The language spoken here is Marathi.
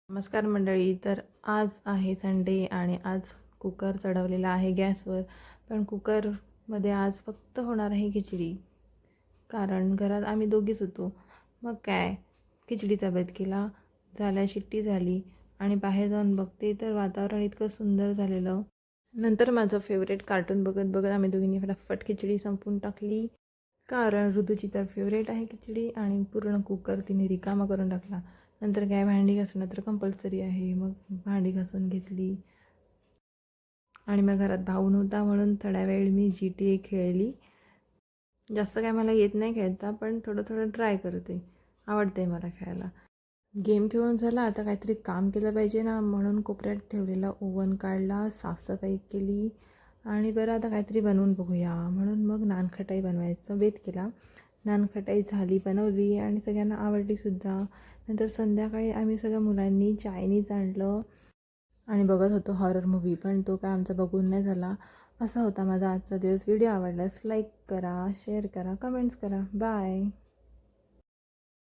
नमस्कार मंडळी. तर आज आहे संडे आणि आज कुकर चढवलेला आहे गॅसवर. पण कुकरमध्ये आज फक्त होणार आहे खिचडी, कारण घरात आम्ही दोघीच होतो. मग काय, खिचडीचा बेत केला, झाल्या शिट्टी झाली आणि बाहेर जाऊन बघते तर वातावरण इतकं सुंदर झालेलं. नंतर माझं फेवरेट कार्टून बघत बघत आम्ही दोघींनी फटाफट खिचडी संपवून टाकली, कारण ऋतूची तर फेवरेट आहे खिचडी आणि पूर्ण कुकर तिने रिकामा करून टाकला. नंतर काय, भांडी घासणं तर कंपल्सरी आहे. मग भांडी घासून घेतली आणि मग घरात भाऊ नव्हता म्हणून थोड्या वेळ मी GTA खेळली. जास्त काय मला येत नाही खेळता, पण थोडं थोडं ट्राय करते, आवडते मला खेळायला. गेम खेळून झाला, आता काहीतरी काम केलं पाहिजे ना, म्हणून कोपऱ्यात ठेवलेला ओव्हन काढला, साफसफाई केली आणि बरं आता काहीतरी बनवून बघूया म्हणून मग नानखटाई बनवायचा बेत केला. नानखटाई झाली, बनवली आणि सगळ्यांना आवडलीसुद्धा. नंतर संध्याकाळी आम्ही सगळ्या मुलांनी चायनीज आणलं आणि बघत होतो हॉरर मूव्ही, पण तो काय आमचा बघून नाही झाला. असा होता माझा आजचा दिवस. व्हिडिओ आवडल्यास लाईक करा, शेअर करा, कमेंट्स करा. बाय.